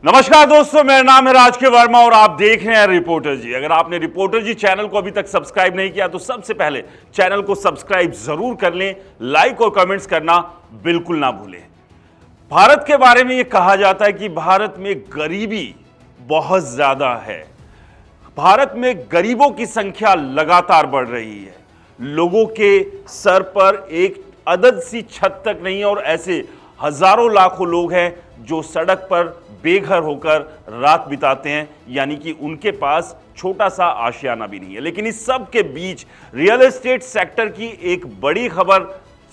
नमस्कार दोस्तों, मेरा नाम है राजकीय वर्मा और आप देख रहे हैं रिपोर्टर जी। अगर आपने रिपोर्टर जी चैनल को अभी तक सब्सक्राइब नहीं किया तो सबसे पहले चैनल को सब्सक्राइब जरूर कर लें, लाइक और कमेंट्स करना बिल्कुल ना भूलें। भारत के बारे में यह कहा जाता है कि भारत में गरीबी बहुत ज्यादा है। भारत में गरीबों की संख्या लगातार बढ़ रही है। लोगों के सर पर एक अदद सी छत तक नहीं है और ऐसे हजारों लाखों लोग हैं जो सड़क पर बेघर होकर रात बिताते हैं, यानी कि उनके पास छोटा सा आशियाना भी नहीं है। लेकिन इस सब के बीच रियल एस्टेट सेक्टर की एक बड़ी खबर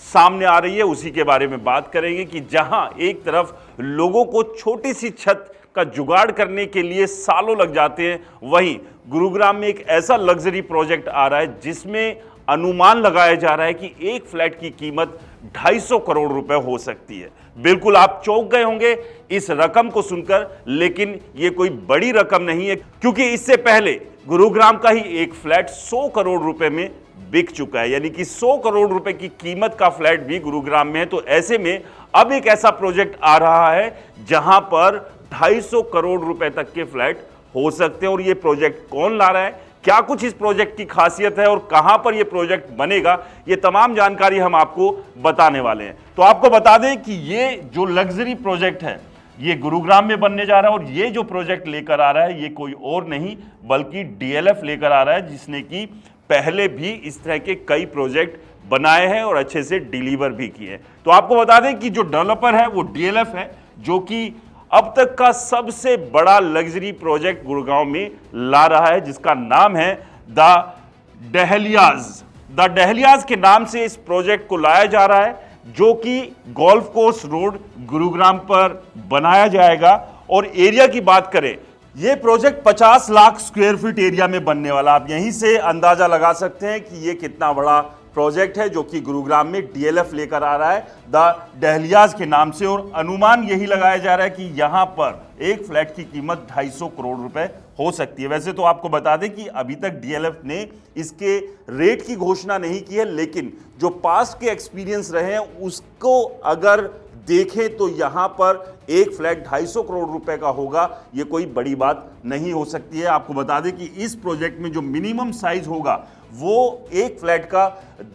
सामने आ रही है, उसी के बारे में बात करेंगे कि जहां एक तरफ लोगों को छोटी सी छत का जुगाड़ करने के लिए सालों लग जाते हैं, वहीं गुरुग्राम में एक ऐसा लग्जरी प्रोजेक्ट आ रहा है जिसमें अनुमान लगाया जा रहा है कि एक फ्लैट की कीमत 250 करोड़ रुपए हो सकती है। बिल्कुल आप चौंक गए होंगे इस रकम को सुनकर, लेकिन यह कोई बड़ी रकम नहीं है, क्योंकि इससे पहले गुरुग्राम का ही एक फ्लैट 100 करोड़ रुपए में बिक चुका है। यानी कि 100 करोड़ रुपए की कीमत का फ्लैट भी गुरुग्राम में है। तो ऐसे में अब एक ऐसा प्रोजेक्ट आ रहा है जहां पर 250 करोड़ रुपए तक के फ्लैट हो सकते हैं। और यह प्रोजेक्ट कौन ला रहा है, क्या कुछ इस प्रोजेक्ट की खासियत है और कहां पर यह प्रोजेक्ट बनेगा, यह तमाम जानकारी हम आपको बताने वाले हैं। तो आपको बता दें कि यह जो लग्जरी प्रोजेक्ट है ये गुरुग्राम में बनने जा रहा है और ये जो प्रोजेक्ट लेकर आ रहा है ये कोई और नहीं बल्कि डीएलएफ लेकर आ रहा है, जिसने कि पहले भी इस तरह के कई प्रोजेक्ट बनाए हैं और अच्छे से डिलीवर भी किए हैं। तो आपको बता दें कि जो डेवलपर है वो डीएलएफ है, जो कि अब तक का सबसे बड़ा लग्जरी प्रोजेक्ट गुड़गांव में ला रहा है, जिसका नाम है द डहलियाज। द डहलियाज के नाम से इस प्रोजेक्ट को लाया जा रहा है, जो कि गोल्फ कोर्स रोड गुरुग्राम पर बनाया जाएगा। और एरिया की बात करें, यह project 50 lakh square feet area में बनने वाला। आप यहीं से अंदाजा लगा सकते हैं कि यह कितना बड़ा प्रोजेक्ट है जो कि गुरुग्राम में डीएलएफ लेकर आ रहा है द डहलियाज के नाम से। और अनुमान यही लगाया जा रहा है कि यहां पर एक फ्लैट की कीमत 250 करोड़ रुपए हो सकती है। वैसे तो आपको बता दें कि अभी तक डीएलएफ ने इसके रेट की घोषणा नहीं की है, लेकिन जो पास्ट के एक्सपीरियंस रहे हैं उसको अगर देखें तो यहां पर एक फ्लैट 250 करोड़ रुपए का होगा, यह कोई बड़ी बात नहीं हो सकती है। आपको बता दें कि इस प्रोजेक्ट में जो मिनिमम साइज होगा वो एक फ्लैट का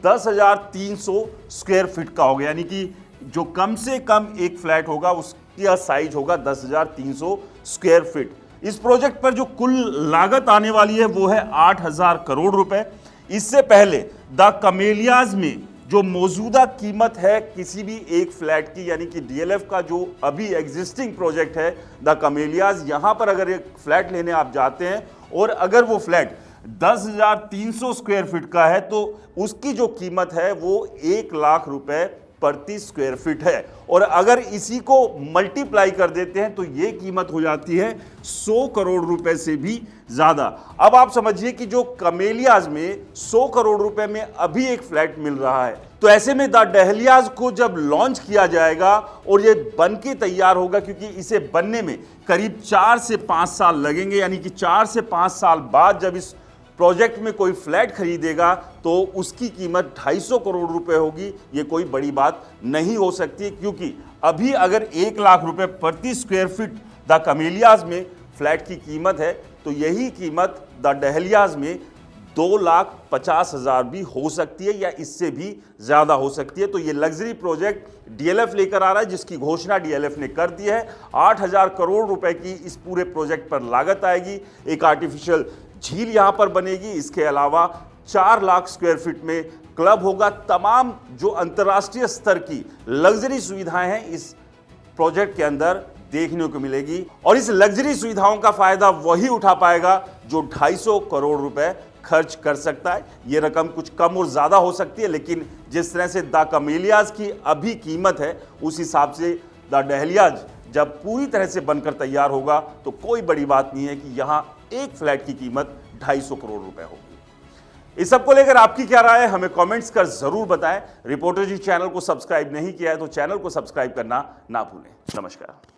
10,300 स्क्वायर फीट का होगा। यानी कि जो कम से कम एक फ्लैट होगा उसका साइज होगा 10,300 स्क्वायर फीट। इस प्रोजेक्ट पर जो कुल लागत आने वाली है वो है 8,000 करोड़ रुपए। इससे पहले द कमेलियाज में जो मौजूदा कीमत है किसी भी एक फ्लैट की, यानी कि डीएलएफ का जो अभी एग्जिस्टिंग प्रोजेक्ट है द कमेलियाज, यहां पर अगर एक फ्लैट लेने आप जाते हैं और अगर वो फ्लैट 10,300 स्क्वायर फीट का है तो उसकी जो कीमत है वो 1 लाख रुपए प्रति स्क्वायर फीट है। और अगर इसी को मल्टीप्लाई कर देते हैं तो ये कीमत हो जाती है 100 करोड़ रुपए से भी ज्यादा। अब आप समझिए कि जो कमेलियाज में 100 करोड़ रुपए में अभी एक फ्लैट मिल रहा है, तो ऐसे में द डहलियाज को जब लॉन्च किया जाएगा और ये बन के तैयार होगा, क्योंकि इसे बनने में करीब 4 से 5 साल लगेंगे, यानी कि 4 से 5 साल बाद जब इस प्रोजेक्ट में कोई फ्लैट खरीदेगा तो उसकी कीमत 250 करोड़ रुपए होगी। ये कोई बड़ी बात नहीं हो सकती, क्योंकि अभी अगर 1 लाख रुपए प्रति स्क्वायर फीट द कमेलियाज में फ्लैट की कीमत है तो यही कीमत द डहलियाज में 2,50,000 भी हो सकती है या इससे भी ज्यादा हो सकती है। तो ये लग्जरी प्रोजेक्ट डीएलएफ लेकर आ रहा है, जिसकी घोषणा डीएलएफ ने कर दी है। 8,000 करोड़ रुपए की इस पूरे प्रोजेक्ट पर लागत आएगी। एक आर्टिफिशियल झील यहां पर बनेगी। इसके अलावा 4 लाख स्क्वायर फीट में क्लब होगा। तमाम जो अंतर्राष्ट्रीय स्तर की लग्जरी सुविधाएं हैं इस प्रोजेक्ट के अंदर देखने को मिलेगी। और इस लग्जरी सुविधाओं का फायदा वही उठा पाएगा जो 250 करोड़ रुपए खर्च कर सकता है। यह रकम कुछ कम और ज्यादा हो सकती है, लेकिन जिस तरह से द कमेलियाज की अभी कीमत है उस हिसाब से द डहलियाज जब पूरी तरह से बनकर तैयार होगा तो कोई बड़ी बात नहीं है कि यहां एक फ्लैट की कीमत 250 करोड़ रुपए होगी। इस सब को लेकर आपकी क्या राय है हमें कमेंट्स कर जरूर बताएं। रिपोर्टर जी चैनल को सब्सक्राइब नहीं किया है तो चैनल को सब्सक्राइब करना ना भूलें। नमस्कार।